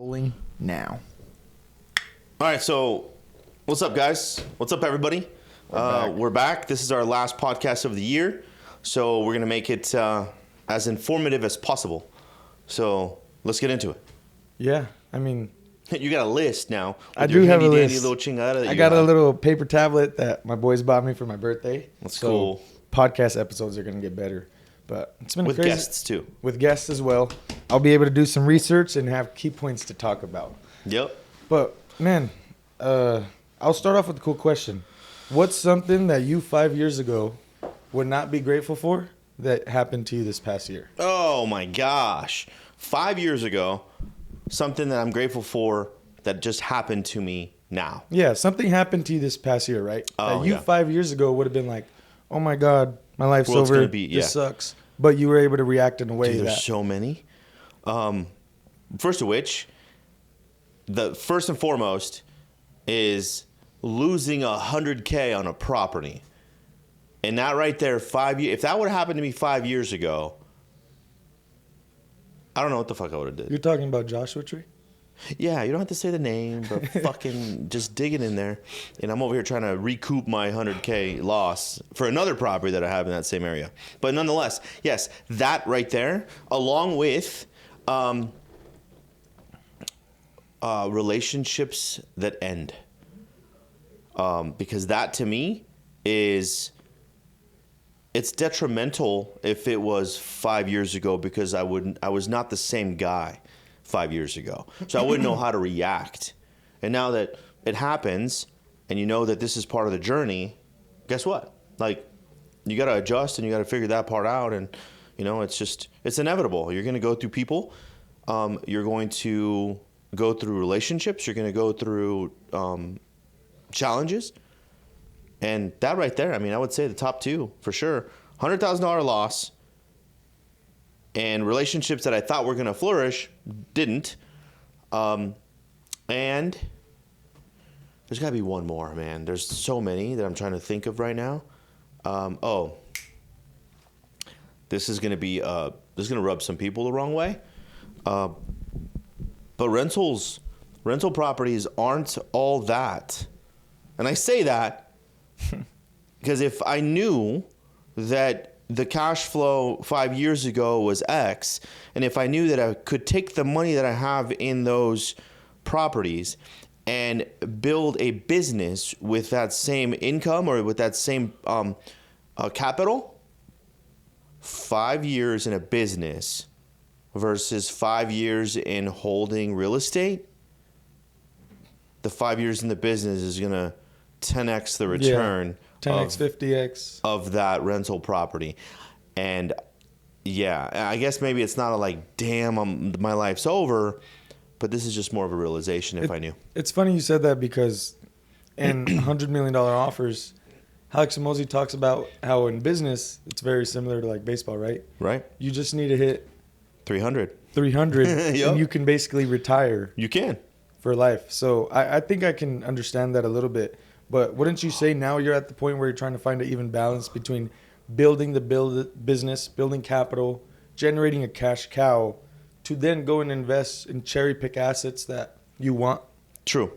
Rolling now. All right, so what's up, guys? What's up, everybody? We're back. This is our last podcast of the year, so we're going to make it as informative as possible. So let's get into it. Yeah, I mean... You got a list now. I do have a list. Little chingada I got a little paper tablet that my boys bought me for my birthday. That's cool. Podcast episodes are going to get better. But it's been with crazy. Guests, too. With guests as well. I'll be able to do some research and have key points to talk about. Yep. But, man, I'll start off with a cool question. What's something that you 5 years ago would not be grateful for that happened to you this past year? Oh, my gosh. 5 years ago, something that I'm grateful for that just happened to me now. Yeah, something happened to you this past year, right? Oh, that you 5 years ago would have been like, oh, my God, my life's over. This sucks. But you were able to react in a way that... There's so many. First of which, the first and foremost is losing $100K on a property. And that right there, 5 years. If that would have happened to me 5 years ago, I don't know what the fuck I would have did. You're talking about Joshua Tree? Yeah, you don't have to say the name, but fucking just dig it in there. And I'm over here trying to recoup my $100K loss for another property that I have in that same area. But nonetheless, yes, that right there, along with relationships that end. Because that to me it's detrimental if it was 5 years ago, because I was not the same guy 5 years ago. So I wouldn't know how to react. And now that it happens and you know that this is part of the journey, guess what? Like, you got to adjust and you got to figure that part out. And, you know, it's inevitable. You're going to go through people. You're going to go through relationships. You're going to go through challenges. And that right there, I mean, I would say the top two for sure. $100,000 loss. And relationships that I thought were going to flourish didn't. And there's got to be one more, man. There's so many that I'm trying to think of right now. This is going to be this is going to rub some people the wrong way. But rental properties aren't all that. And I say that because if I knew that the cash flow 5 years ago was X, and if I knew that I could take the money that I have in those properties and build a business with that same income or with that same capital, 5 years in a business versus 5 years in holding real estate, the 5 years in the business is going to 10x the return. Yeah. 10x, 50x of that rental property. And yeah, I guess maybe it's not like, damn, my life's over, but this is just more of a realization if I knew. It's funny you said that because in $100 million offers, Alex Mosey talks about how in business, it's very similar to like baseball, right? Right. You just need to hit 300 yep. And you can basically retire. You can. For life. So I think I can understand that a little bit. But wouldn't you say now you're at the point where you're trying to find an even balance between building the business, building capital, generating a cash cow, to then go and invest and cherry pick assets that you want? True.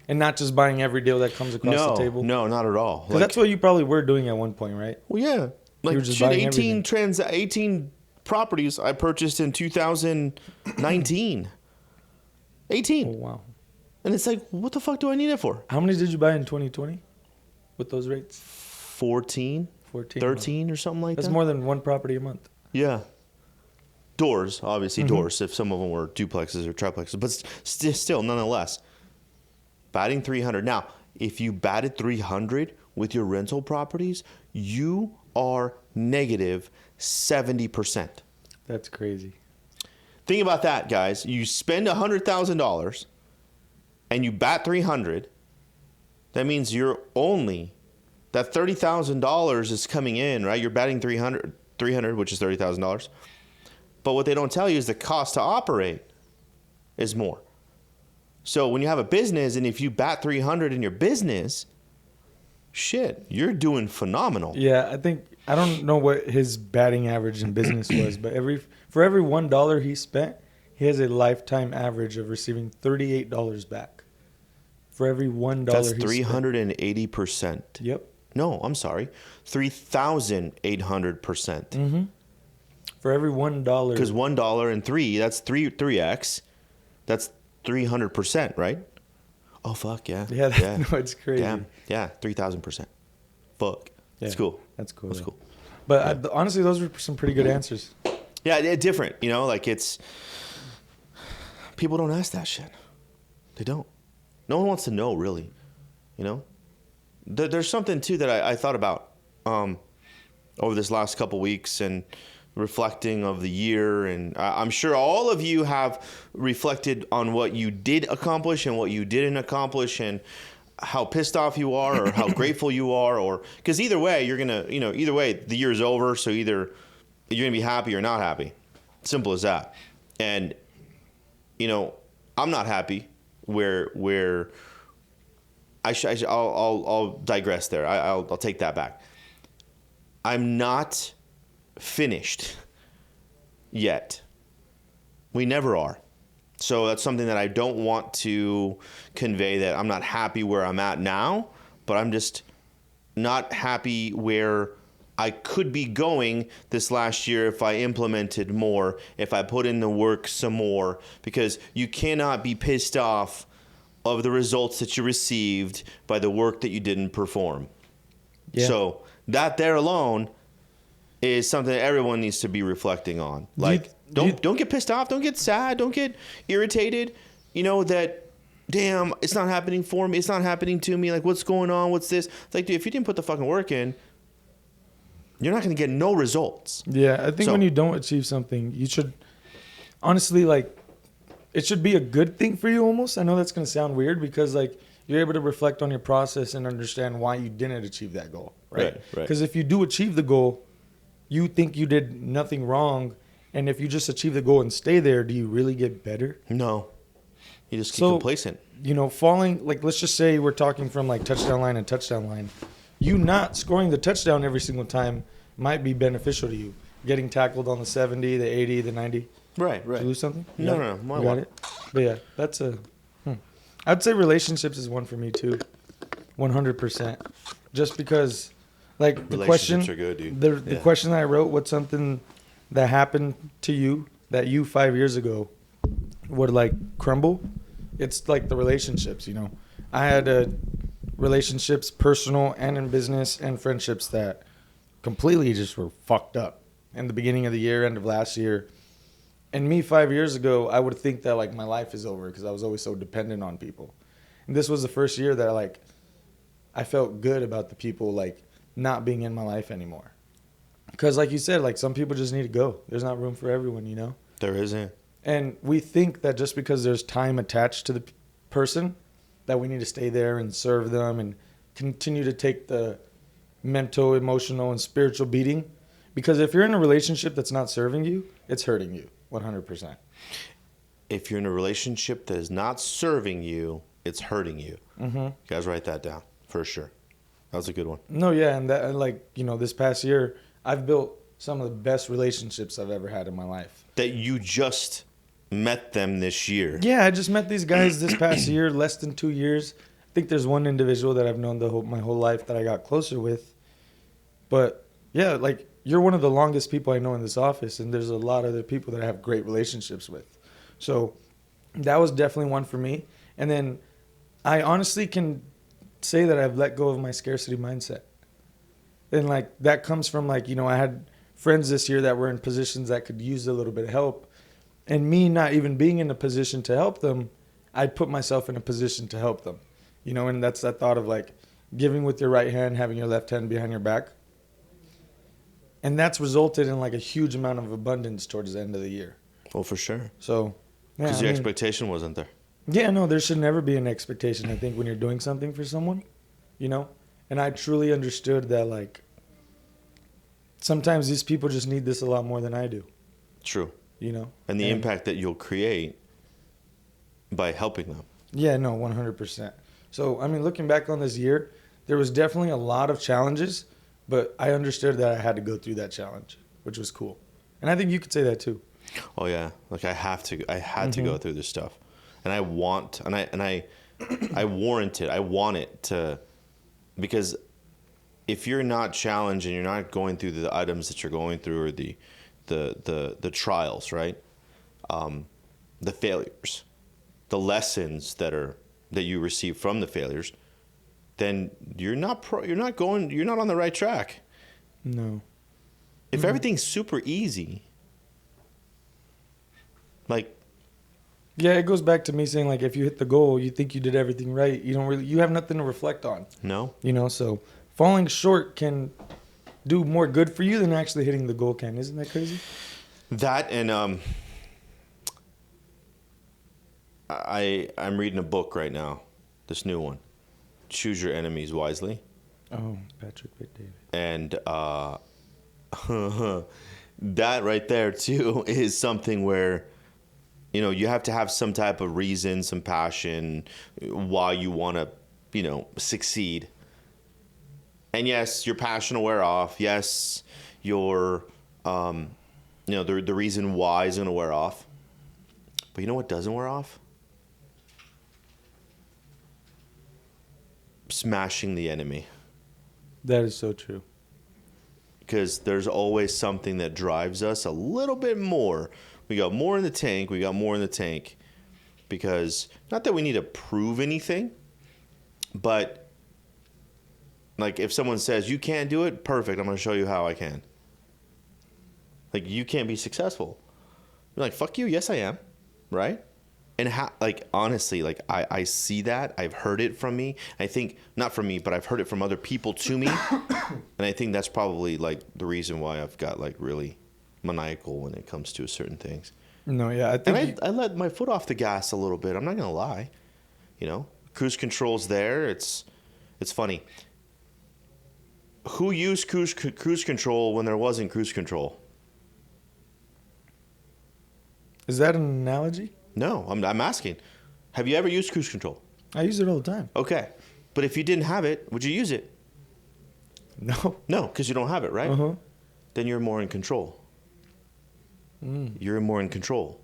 And not just buying every deal that comes across the table? No, not at all. Because that's what you probably were doing at one point, right? Well, yeah. Like, 18 properties I purchased in 2019. 18. Oh, wow. And it's like, what the fuck do I need it for? How many did you buy in 2020 with those rates? 13, 13 or something like that. That's more than one property a month. Yeah. Doors, obviously doors, if some of them were duplexes or triplexes. But still, nonetheless, batting 300. Now, if you batted 300 with your rental properties, you are negative 70%. That's crazy. Think about that, guys. You spend $100,000 and you bat 300, that means you're only, that $30,000 is coming in, right? You're batting 300, which is $30,000. But what they don't tell you is the cost to operate is more. So when you have a business and if you bat 300 in your business, shit, you're doing phenomenal. Yeah, I don't know what his batting average in business was, but for every $1 he spent, he has a lifetime average of receiving $38 back for every $1 That's he spent. 380%. Yep. No, I'm sorry. 3,800%. Mm-hmm. For every $1. Because $1 and that's 3x. That's 300%, right? Oh, fuck, yeah. Yeah, no, it's crazy. Damn. Yeah, 3,000%. Fuck. That's Yeah, cool. That's cool. That's yeah. cool. But honestly, those were some pretty good answers. Yeah, different. You know, like it's... People don't ask that shit. They don't. No one wants to know, really. You know? There's something, too, that I thought about over this last couple weeks and reflecting of the year. And I'm sure all of you have reflected on what you did accomplish and what you didn't accomplish and how pissed off you are or how grateful you are. Or because either way, you're going to, either way, the year's over. So either you're going to be happy or not happy. Simple as that. And, I'm not happy where I'll digress there. I'll take that back. I'm not finished yet. We never are. So that's something that I don't want to convey, that I'm not happy where I'm at now, but I'm just not happy where I could be going this last year if I implemented more, if I put in the work some more, because you cannot be pissed off of the results that you received by the work that you didn't perform. Yeah. So that there alone is something that everyone needs to be reflecting on. Like, don't get pissed off, don't get sad, don't get irritated. That, damn, it's not happening for me, it's not happening to me. Like, what's going on? What's this? It's like, dude, if you didn't put the fucking work in, you're not going to get no results. Yeah, I think when you don't achieve something, you should honestly, like, it should be a good thing for you almost. I know that's going to sound weird because, like, you're able to reflect on your process and understand why you didn't achieve that goal, right? Because if you do achieve the goal, you think you did nothing wrong. And if you just achieve the goal and stay there, do you really get better? No. You just get complacent. Falling, like, let's just say we're talking from, like, touchdown line and touchdown line. You not scoring the touchdown every single time might be beneficial to you. Getting tackled on the 70, the 80, the 90. Right. Did you lose something? No. You got it? But yeah, that's I'd say relationships is one for me too. 100%. Just because, like, the question, relationships are good, dude. The question that I wrote, what's something that happened to you that you 5 years ago would, like, crumble? It's like the relationships, I had relationships, personal and in business, and friendships that completely just were fucked up in the beginning of the year, end of last year. And me 5 years ago, I would think that, like, my life is over because I was always so dependent on people. And this was the first year that, like, I felt good about the people, like, not being in my life anymore. Because, like you said, like, some people just need to go. There's not room for everyone, There isn't. And we think that just because there's time attached to the person, that we need to stay there and serve them and continue to take the mental, emotional, and spiritual beating. Because if you're in a relationship that's not serving you, it's hurting you 100%. If you're in a relationship that is not serving you, it's hurting you. Mm-hmm. You guys write that down for sure. That was a good one. No, yeah. And that, like, this past year, I've built some of the best relationships I've ever had in my life. That you just met them this year. Yeah, I just met these guys this past year, less than 2 years. I think there's one individual that I've known my whole life that I got closer with. But yeah, like, you're one of the longest people I know in this office, and there's a lot of other people that I have great relationships with. So that was definitely one for me. And then I honestly can say that I've let go of my scarcity mindset. And, like, that comes from, like, I had friends this year that were in positions that could use a little bit of help. And me not even being in a position to help them, I put myself in a position to help them. And that's that thought of, like, giving with your right hand, having your left hand behind your back. And that's resulted in, like, a huge amount of abundance towards the end of the year. Oh, for sure. So, yeah. Because your expectation wasn't there. Yeah, no, there should never be an expectation, I think, when you're doing something for someone, And I truly understood that, like, sometimes these people just need this a lot more than I do. True. And the impact that you'll create by helping them. Yeah, no, 100%. So, I mean, looking back on this year, there was definitely a lot of challenges, but I understood that I had to go through that challenge, which was cool. And I think you could say that too. Oh yeah, like I had to go through this stuff, and I warrant it. I want it to, because if you're not challenged and you're not going through the items that you're going through, or the trials, right? The failures, the lessons that you receive from the failures, then you're not on the right track. No. If everything's super easy, like, Yeah, it goes back to me saying, like, if you hit the goal, you think you did everything right. You have nothing to reflect on. no, So falling short can do more good for you than actually hitting the goal can. Isn't that crazy? that and I'm reading a book right now, this new one, Choose Your Enemies Wisely, Oh, Patrick McDavid. and that right there too is something where, you have to have some type of reason, some passion why you want to, succeed. And yes, your passion will wear off. Yes, your, the reason why is going to wear off. But you know what doesn't wear off? Smashing the enemy. That is so true. Because there's always something that drives us a little bit more. We got more in the tank. Because, not that we need to prove anything, but like if someone says, you can't do it, perfect, I'm going to show you how I can. Like, you can't be successful. You're like, fuck you, yes I am, right? And how, like, honestly, like, I see that. I've heard it from me. I think, not from me, but I've heard it from other people to me. And I think that's probably, like, the reason why I've got, like, really maniacal when it comes to certain things. No, yeah, I think. And I let my foot off the gas a little bit. I'm not going to lie. Cruise control's there. It's funny. Who used cruise control when there wasn't cruise control? Is that an analogy? No, I'm asking. Have you ever used cruise control? I use it all the time. Okay. But if you didn't have it, would you use it? No. No, because you don't have it, right? Uh-huh. Then you're more in control. You're more in control.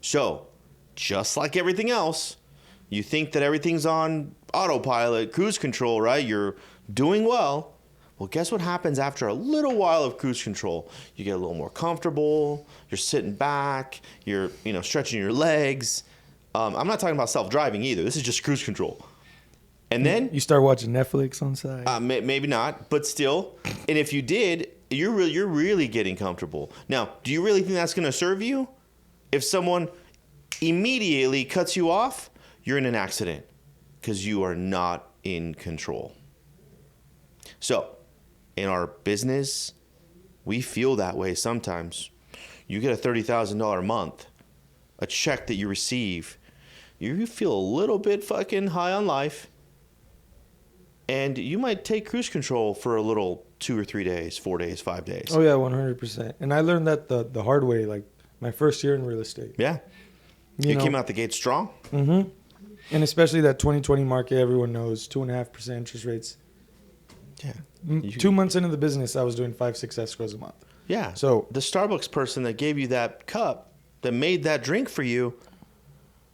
So, just like everything else, you think that everything's on autopilot, cruise control, right? You're doing well. Well, guess what happens after a little while of cruise control? You get a little more comfortable. You're sitting back. You're, stretching your legs. I'm not talking about self-driving either. This is just cruise control. And then You start watching Netflix on the side. maybe not, but still. And if you did, you're really getting comfortable. Now, do you really think that's going to serve you? If someone immediately cuts you off, you're in an accident because you are not in control. So, in our business, we feel that way sometimes. You get a $30,000 a month, a check that you receive, you feel a little bit fucking high on life. And you might take cruise control for a little 2 or 3 days, 4 days, 5 days. Oh yeah, 100%. And I learned that the hard way, like my first year in real estate. Yeah. You came out the gate strong. Mm-hmm. And especially that 2020 market, everyone knows 2.5% interest rates. Yeah. 2 months into the business, I was doing 5-6 escrows a month. Yeah. So the Starbucks person that gave you that cup, that made that drink for you,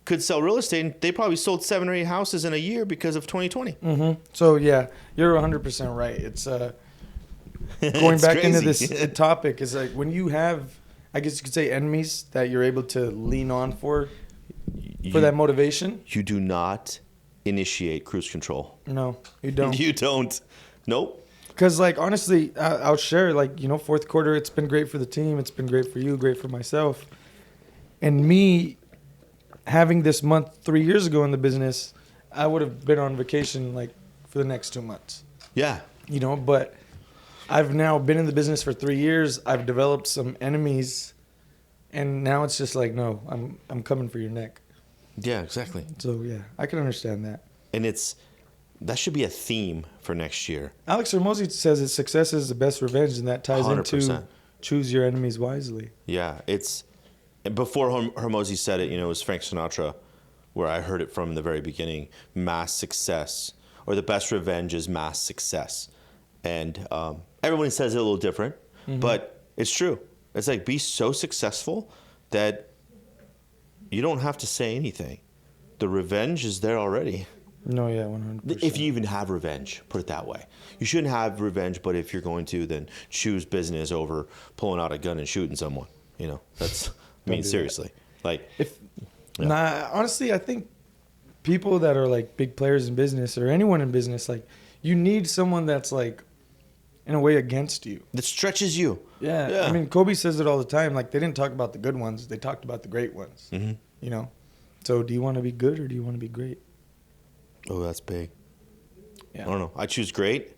could sell real estate. And they probably sold 7 or 8 houses in a year because of 2020. Mm-hmm. So yeah, you're 100% right. It's going It's back into crazy. this topic is like when you have, I guess you could say, enemies that you're able to lean on for that motivation. You do not initiate cruise control. No, you don't. You don't. Nope. Because like honestly, I'll share like fourth quarter. It's been great for the team. It's been great for you. Great for myself. And me having this month 3 years ago in the business, I would have been on vacation like for the next 2 months. Yeah. But I've now been in the business for 3 years. I've developed some enemies, and now it's just like, no, I'm coming for your neck. Yeah, exactly. So yeah, I can understand that. And that should be a theme for next year. Alex Hormozy says that success is the best revenge, and that ties 100%. into choose your enemies wisely. Yeah, before Hormozy said it, it was Frank Sinatra, where I heard it from the very beginning. Mass success, or the best revenge is mass success. And everyone says it a little different, but it's true. It's like be so successful that you don't have to say anything. The revenge is there already. No, yeah, 100%. If you even have revenge, put it that way. You shouldn't have revenge, but if you're going to, then choose business over pulling out a gun and shooting someone. You know, that's, I mean, seriously. Like, Honestly, I think people that are like big players in business or anyone in business, like, you need someone that's like, in a way, against you. that stretches you. Yeah. I mean, Kobe says it all the time. Like, they didn't talk about the good ones. They talked about the great ones. Mm-hmm. You know? So do you want to be good or do you want to be great? Oh, that's big. Yeah. I don't know. I choose great.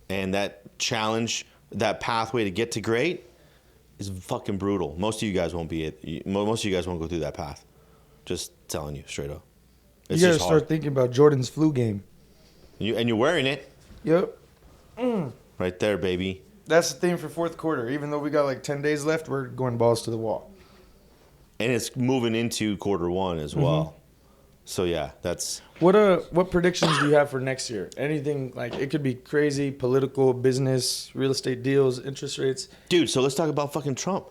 And that challenge, that pathway to get to great is fucking brutal. Most of you guys won't be it. Most of you guys won't go through that path. Just telling you straight up. It's you got to just start hard. thinking about Jordan's flu game. And you're wearing it. Yep. Right there, baby. That's the theme for fourth quarter. Even though we got like 10 days left, we're going balls to the wall. And it's moving into quarter one as well. So, yeah, that's... What predictions do you have for next year? Anything, like, it could be crazy, political, business, real estate deals, interest rates. Dude, so let's talk about fucking Trump.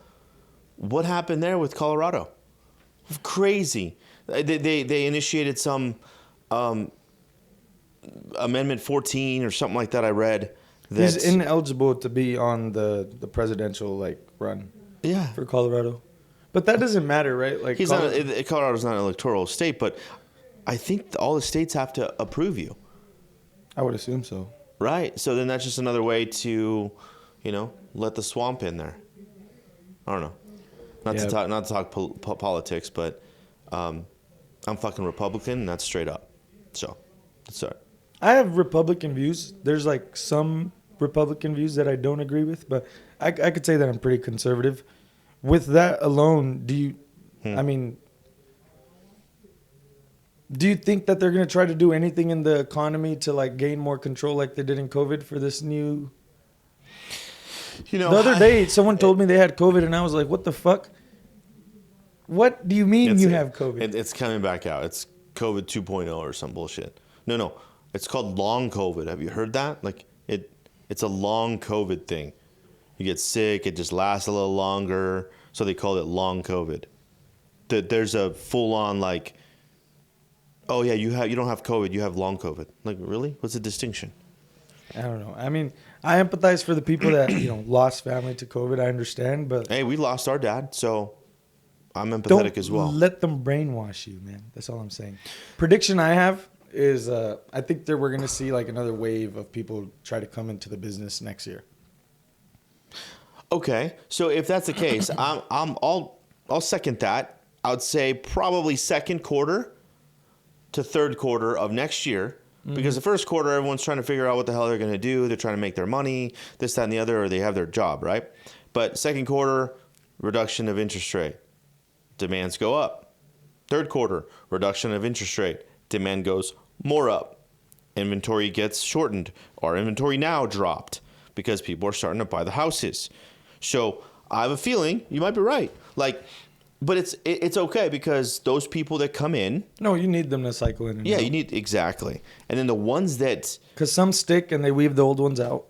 What happened there with Colorado? Crazy. They initiated some Amendment 14 or something like that I read. He's ineligible to be on the presidential, like, run for Colorado. But that doesn't matter, right? Like, Colorado's not an electoral state, but I think all the states have to approve you. I would assume so. Right. So then that's just another way to, let the swamp in there. I don't know. Not to talk politics, but I'm fucking Republican, and that's straight up. So that's all right. I have Republican views. There's like some Republican views that I don't agree with, but I could say that I'm pretty conservative. With that alone, do you think that they're going to try to do anything in the economy to like gain more control like they did in COVID for this new... the other day, someone told me they had COVID, and I was like, what the fuck? What do you mean you have COVID? It's coming back out. It's COVID 2.0 or some bullshit. No. It's called long COVID. Have you heard that? Like, it's a long COVID thing. You get sick, it just lasts a little longer, so they call it long COVID. There's a full-on, like, oh, yeah, you don't have COVID, you have long COVID. Like, really? What's the distinction? I don't know. I mean, I empathize for the people that, lost family to COVID. I understand, but... Hey, we lost our dad, so I'm empathetic as well. Don't let them brainwash you, man. That's all I'm saying. Prediction I have is I think that we're going to see, like, another wave of people try to come into the business next year. Okay, so if that's the case, I'll second that. I would say probably second quarter to third quarter of next year, because the first quarter everyone's trying to figure out what the hell they're going to do. They're trying to make their money, this, that, and the other, or they have their job, right? But second quarter, reduction of interest rate, demands go up. Third quarter, reduction of interest rate, demand goes more up. Inventory gets shortened. Our inventory now dropped because people are starting to buy the houses. So I have a feeling you might be right. Like, but it's okay because those people that come in. No, you need them to cycle in. Yeah, you need exactly. And then the ones that. Because some stick and they weave the old ones out,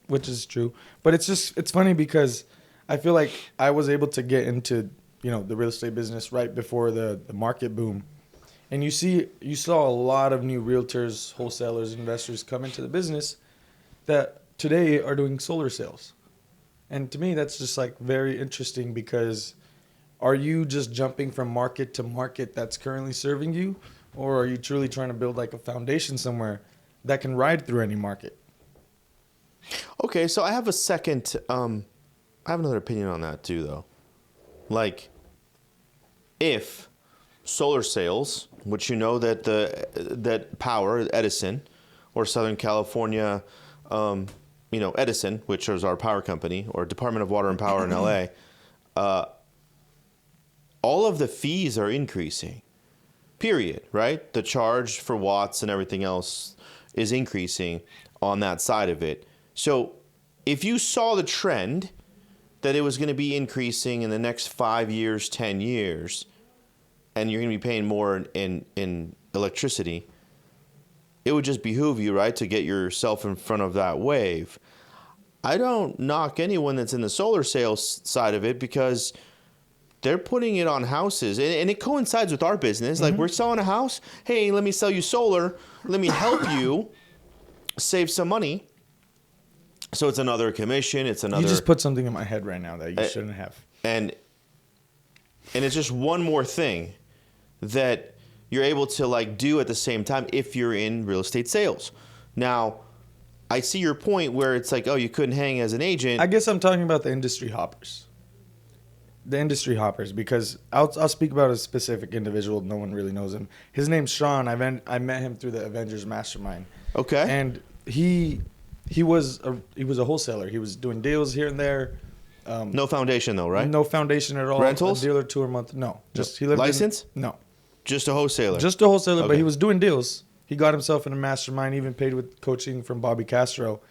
which is true. But it's funny because I feel like I was able to get into the real estate business right before the market boom, and you saw a lot of new realtors, wholesalers, investors come into the business that today are doing solar sales. And to me, that's just like very interesting because are you just jumping from market to market that's currently serving you? Or are you truly trying to build like a foundation somewhere that can ride through any market? Okay, so I have I have another opinion on that too, though. Like, if solar sales, which that Power, Edison, or Southern California, Edison, which is our power company, or Department of Water and Power in LA, all of the fees are increasing, period, right? The charge for watts and everything else is increasing on that side of it. So if you saw the trend that it was going to be increasing in the next 5 years, 10 years, and you're going to be paying more in electricity, it would just behoove you, right, to get yourself in front of that wave. I don't knock anyone that's in the solar sales side of it because they're putting it on houses, and it coincides with our business. Like, we're selling a house. Hey, let me sell you solar. Let me help you save some money. So it's another commission. It's another. You just put something in my head right now that you shouldn't have. And it's just one more thing that you're able to like do at the same time if you're in real estate sales. Now, I see your point where it's like, oh, you couldn't hang as an agent. I guess I'm talking about the industry hoppers. The industry hoppers, because I'll speak about a specific individual. No one really knows him. His name's Sean. I met him through the Avengers Mastermind. Okay. And he was a wholesaler. He was doing deals here and there. No foundation though, right? No foundation at all. Rentals? A deal or two a month. No. Just No. he lived License? No. Just a wholesaler. Just a wholesaler, but Okay. he was doing deals. He got himself in a mastermind, even paid with coaching from Bobby Castro.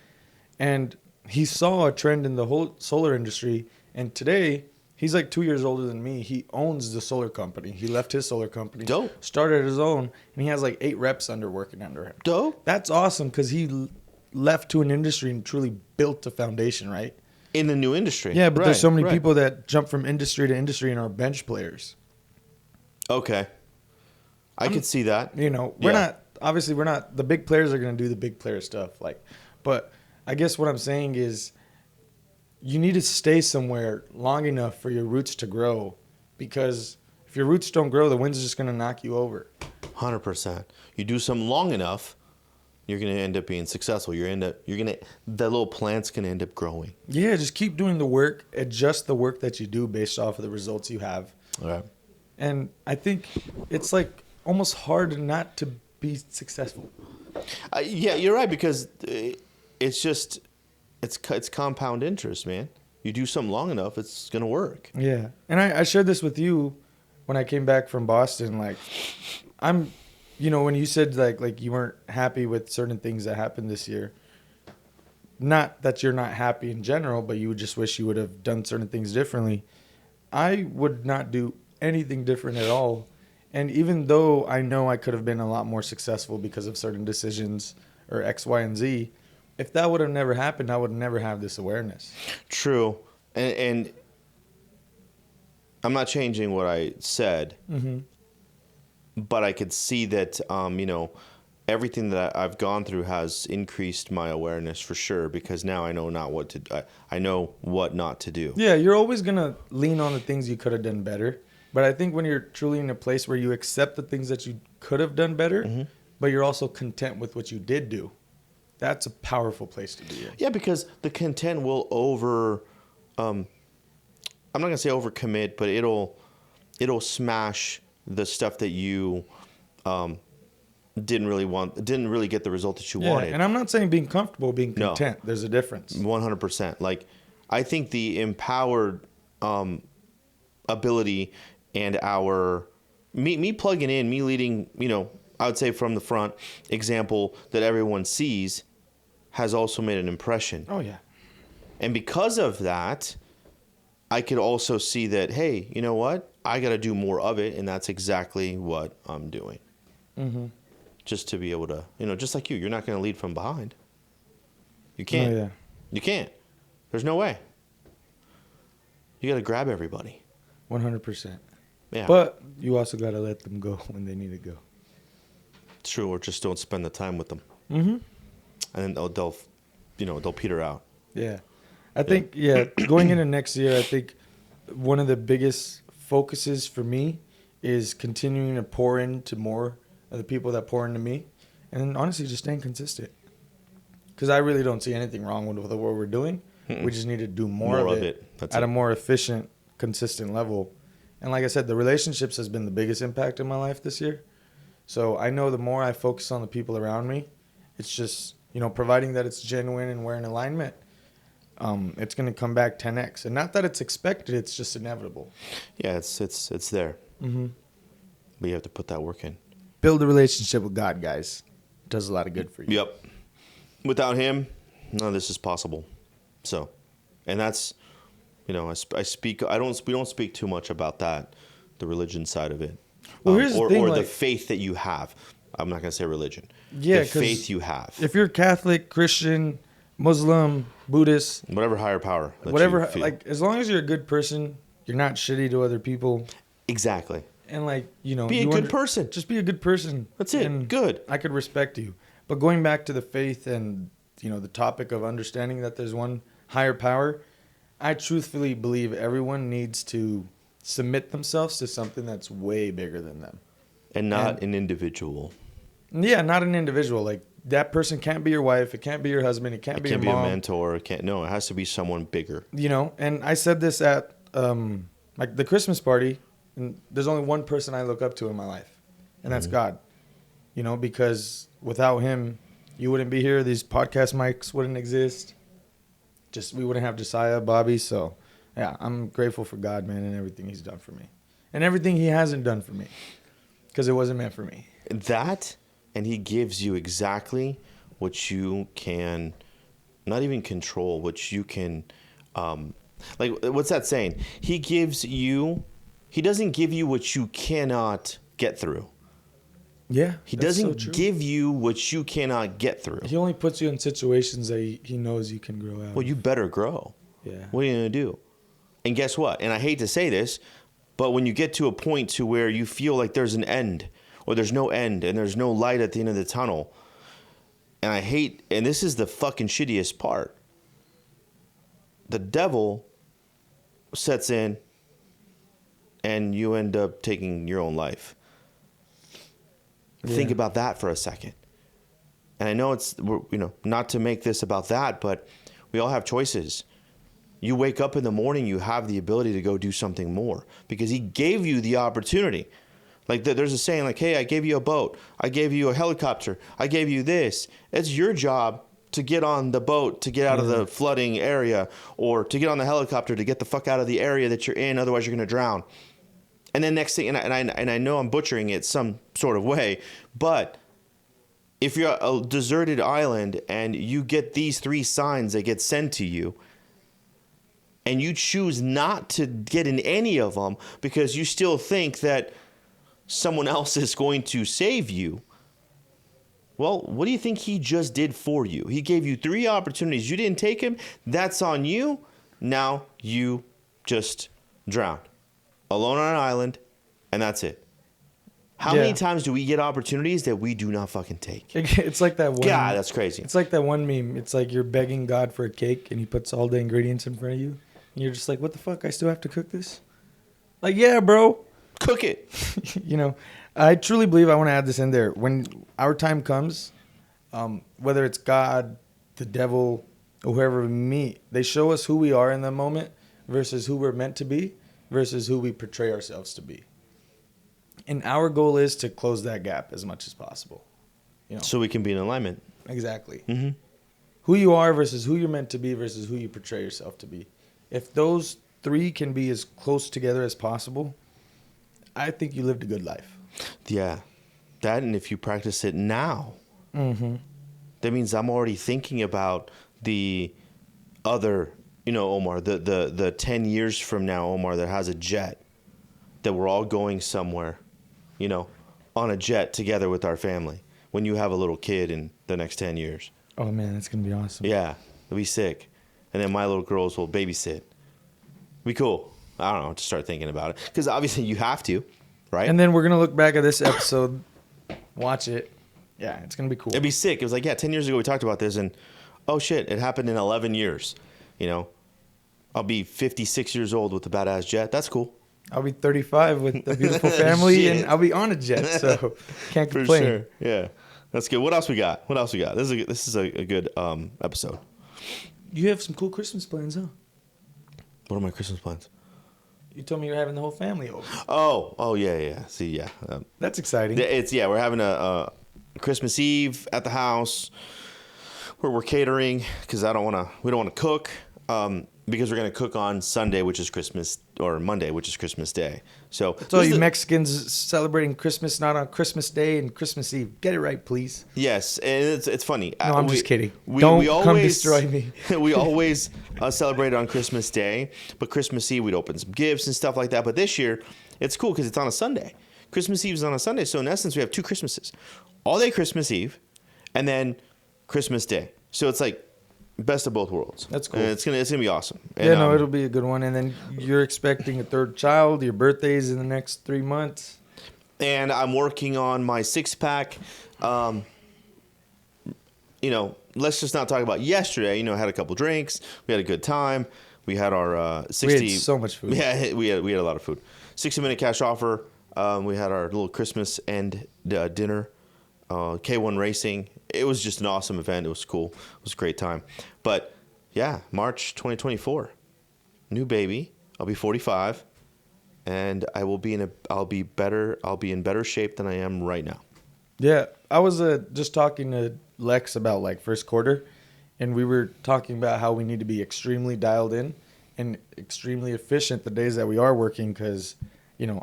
And he saw a trend in the whole solar industry. And today, he's like 2 years older than me. He owns the solar company. He left his solar company. Dope. Started his own. And he has like 8 reps working under him. Dope. That's awesome because he left to an industry and truly built a foundation, right? In the new industry. Yeah, but there's so many right. people that jump from industry to industry and are bench players. Okay. I could see that. You know, we're not the big players are going to do the big player stuff, like, but I guess what I'm saying is you need to stay somewhere long enough for your roots to grow, because if your roots don't grow, the wind's just going to knock you over. 100%. You do something long enough, you're going to end up being successful. That little plant's going to end up growing. Yeah, just keep doing the work, adjust the work that you do based off of the results you have. All right. And I think it's like almost hard not to be successful. Yeah, you're right, because it's just it's compound interest, man. You do something long enough, it's gonna work. Yeah, and I shared this with you when I came back from Boston. Like, I'm, when you said like you weren't happy with certain things that happened this year. Not that you're not happy in general, but you would just wish you would have done certain things differently. I would not do anything different at all. And even though I know I could have been a lot more successful because of certain decisions or X, Y, and Z, if that would have never happened, I would never have this awareness. True. And I'm not changing what I said, but I could see that, everything that I've gone through has increased my awareness for sure, because now I know I know what not to do. Yeah, you're always going to lean on the things you could have done better. But I think when you're truly in a place where you accept the things that you could have done better, but you're also content with what you did do, that's a powerful place to be in. Yeah, because the content will I'm not gonna say overcommit, but it'll smash the stuff that you didn't really get the result that you wanted. And I'm not saying being comfortable, being content. No. There's a difference. 100%. Like, I think the empowered ability and me plugging in, me leading, I would say from the front example that everyone sees has also made an impression. Oh, yeah. And because of that, I could also see that, hey, you know what? I got to do more of it. And that's exactly what I'm doing. Mm-hmm. Just to be able to, just like you're not going to lead from behind. You can't. Oh, yeah. You can't. There's no way. You got to grab everybody. 100%. Yeah. But you also got to let them go when they need to go. It's true, or just don't spend the time with them. Mm-hmm. And then they'll peter out. Yeah. I think, going into next year, I think one of the biggest focuses for me is continuing to pour into more of the people that pour into me. And then honestly, just staying consistent. Because I really don't see anything wrong with what we're doing. Mm-mm. We just need to do more of it at a more efficient, consistent level. And like I said, the relationships has been the biggest impact in my life this year. So I know the more I focus on the people around me, it's just, providing that it's genuine and we're in alignment, it's going to come back 10x. And not that it's expected, it's just inevitable. Yeah, it's there. Mm-hmm. But you have to put that work in. Build a relationship with God, guys. It does a lot of good for you. Yep. Without him, none of this is possible. So, and that's, we don't speak too much about that, the religion side of it. Well, here's the thing, or the faith that you have. I'm not going to say religion. Yeah, the faith you have. If you're Catholic, Christian, Muslim, Buddhist, whatever higher power. Whatever, like, as long as you're a good person, You're not shitty to other people. Exactly. And like, you know, Be a good person. Just be a good person. That's it. And Good. I could respect you. But going back to the faith and, you know, the topic of understanding that there's one higher power, I truthfully believe everyone needs to submit themselves to something that's way bigger than them. And not an individual. Yeah, not an individual. Like, that person can't be your wife. It can't be your husband. It can't be your mom. It can't be a mentor. It has to be someone bigger. You know, and I said this at like the Christmas party, and there's only one person I look up to in my life, and that's God. You know, because without him, you wouldn't be here. These podcast mics wouldn't exist. We wouldn't have Josiah, Bobby. So, yeah, I'm grateful for God, man, and everything he's done for me. And everything he hasn't done for me, because it wasn't meant for me. That, and he gives you exactly what you can, not even control, what you can, like, what's that saying? He doesn't give you what you cannot get through. Yeah. He doesn't give you what you cannot get through. He only puts you in situations that he knows you can grow out. Well, you better grow. Yeah. What are you going to do? And guess what? And I hate to say this, but when you get to a point to where you feel like there's an end, or there's no end, and there's no light at the end of the tunnel, and this is the fucking shittiest part, the devil sets in, and you end up taking your own life. Yeah. Think about that for a second. And I know it's, not to make this about that, but we all have choices. You wake up in the morning, you have the ability to go do something more because he gave you the opportunity. Like there's a saying like, hey, I gave you a boat. I gave you a helicopter. I gave you this. It's your job to get on the boat, to get out of the flooding area, or to get on the helicopter to get the fuck out of the area that you're in. Otherwise, you're going to drown. And then next thing, and I know I'm butchering it some sort of way, but if you're a deserted island and you get these 3 signs that get sent to you, and you choose not to get in any of them because you still think that someone else is going to save you, well, what do you think he just did for you? He gave you 3 opportunities. You didn't take him. That's on you. Now you just drowned. Alone on an island, and that's it. How many times do we get opportunities that we do not fucking take? It's like that one. God, that's crazy. It's like that one meme. It's like you're begging God for a cake, and he puts all the ingredients in front of you, and you're just like, what the fuck? I still have to cook this? Like, yeah, bro. Cook it. You know, I truly believe, I want to add this in there. When our time comes, whether it's God, the devil, or whoever we meet, they show us who we are in the moment versus who we're meant to be versus who we portray ourselves to be. And our goal is to close that gap as much as possible. You know? So we can be in alignment. Exactly. Mm-hmm. Who you are versus who you're meant to be versus who you portray yourself to be. If those 3 can be as close together as possible, I think you lived a good life. Yeah. That, and if you practice it now, that means I'm already thinking about the other, Omar, the 10 years from now, Omar, that has a jet, that we're all going somewhere, on a jet together with our family when you have a little kid in the next 10 years. Oh, man, that's going to be awesome. Yeah, it'll be sick. And then my little girls will babysit. Be cool. I don't know, to start thinking about it. Because obviously you have to, right? And then we're going to look back at this episode, watch it. Yeah, it's going to be cool. It'd be sick. It was like, 10 years ago we talked about this, and oh shit, it happened in 11 years. I'll be 56 years old with a badass jet. That's cool. I'll be 35 with a beautiful family, and I'll be on a jet, so can't complain. For sure. Yeah, that's good. What else we got? This is a good episode. You have some cool Christmas plans, huh? What are my Christmas plans? You told me you're having the whole family over. Oh, yeah. See, yeah. That's exciting. We're having a Christmas Eve at the house where we're catering because we don't want to cook. Because we're going to cook on Sunday, which is Christmas, or Monday, which is Christmas Day. So you Mexicans celebrating Christmas not on Christmas Day and Christmas Eve. Get it right, please. Yes, and it's funny. No, I'm just kidding. Don't come destroy me. We always celebrate on Christmas Day, but Christmas Eve we'd open some gifts and stuff like that. But this year, it's cool because it's on a Sunday. Christmas Eve is on a Sunday, so in essence, we have 2 Christmases. All day Christmas Eve, and then Christmas Day. So it's like best of both worlds. That's cool. And it's gonna be awesome. And, Yeah, no, it'll be a good one. And then you're expecting a third child. Your birthday's in the next 3 months. And I'm working on my 6-pack. Let's just not talk about yesterday. I had a couple drinks. We had a good time. We had our 60. We had so much food. Yeah, we had a lot of food. 60-minute cash offer. We had our little Christmas end dinner. K1 Racing. It was just an awesome event. It was cool. It was a great time. But yeah, March 2024, new baby. I'll be 45, and I'll be in better shape than I am right now. Yeah, I was just talking to Lex about like first quarter, and we were talking about how we need to be extremely dialed in and extremely efficient the days that we are working because,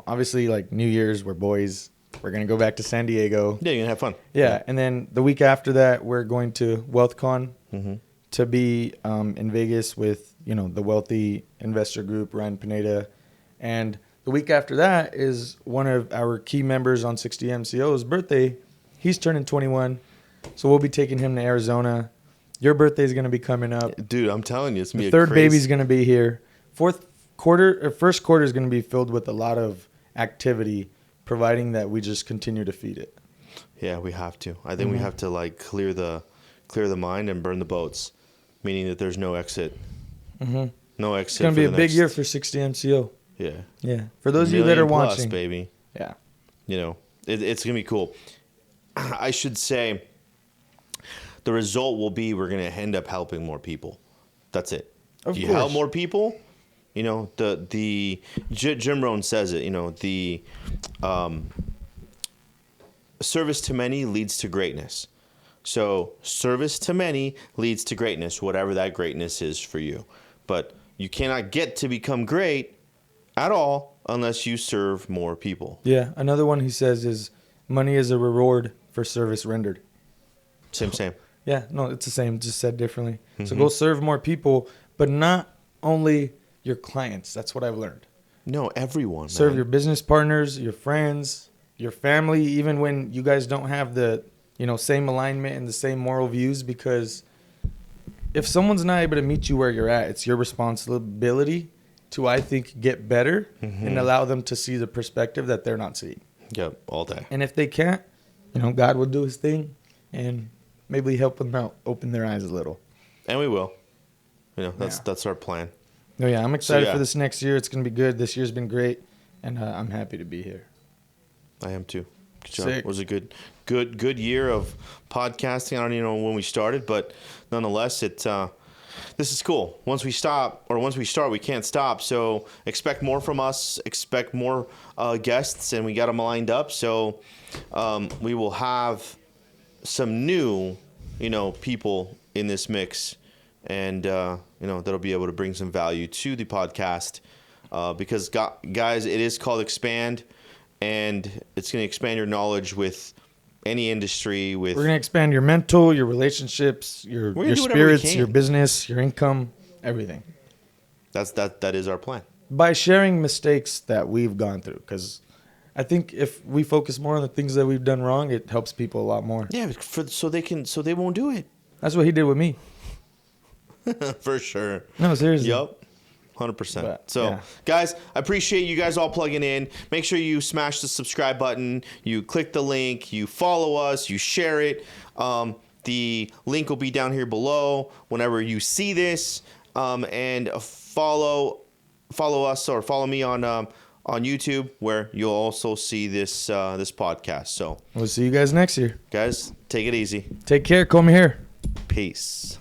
obviously like New Year's, we're boys. We're going to go back to San Diego. Yeah, you're going to have fun. Yeah, and then the week after that, we're going to WealthCon to be in Vegas with, the wealthy investor group, Ryan Pineda. And the week after that is one of our key members on 60 MCO's birthday. He's turning 21, so we'll be taking him to Arizona. Your birthday is going to be coming up. Dude, I'm telling you, it's going to be the third baby's going to be here. First quarter is going to be filled with a lot of activity, providing that we just continue to feed it. Yeah, we have to. I think we have to like clear the mind and burn the boats, meaning that there's no exit. No exit. It's going to be a big year for 60 MCO. Yeah. Yeah. For those of you that are watching, baby. Yeah. It's going to be cool. I should say the result will be we're going to end up helping more people. That's it. Of you course. help more people, the Jim Rohn says it, the service to many leads to greatness. So service to many leads to greatness, whatever that greatness is for you. But you cannot get to become great at all unless you serve more people. Yeah. Another one he says is money is a reward for service rendered. Same. Yeah. No, it's the same, just said differently. So go serve more people, but not only your clients. That's what I've learned. No, everyone. Serve your business partners, your friends, your family, even when you guys don't have the, same alignment and the same moral views, because if someone's not able to meet you where you're at, it's your responsibility to, I think, get better and allow them to see the perspective that they're not seeing. Yep, all day. And if they can't, God will do his thing and maybe help them out, open their eyes a little. And we will. That's our plan. Oh, yeah, I'm excited for this next year. It's going to be good. This year's been great, and I'm happy to be here. I am too. Good job. Sick. It was a good year of podcasting. I don't even know when we started, but nonetheless, this is cool. Once we start, we can't stop. So expect more from us. Expect more guests, and we got them lined up. So we will have some new, people in this mix, and that'll be able to bring some value to the podcast. Because guys, it is called Expand, and it's going to expand your knowledge with any industry. We're going to expand your mental, your relationships, your spirits, your business, your income, everything. That is our plan. By sharing mistakes that we've gone through, because I think if we focus more on the things that we've done wrong, it helps people a lot more. Yeah, so they won't do it. That's what he did with me. For sure. No, seriously. Yep. 100%. So, guys, I appreciate you guys all plugging in. Make sure you smash the subscribe button. You click the link. You follow us. You share it. The link will be down here below whenever you see this. And follow us or follow me on YouTube, where you'll also see this podcast. So we'll see you guys next year. Guys, take it easy. Take care. Come here. Peace.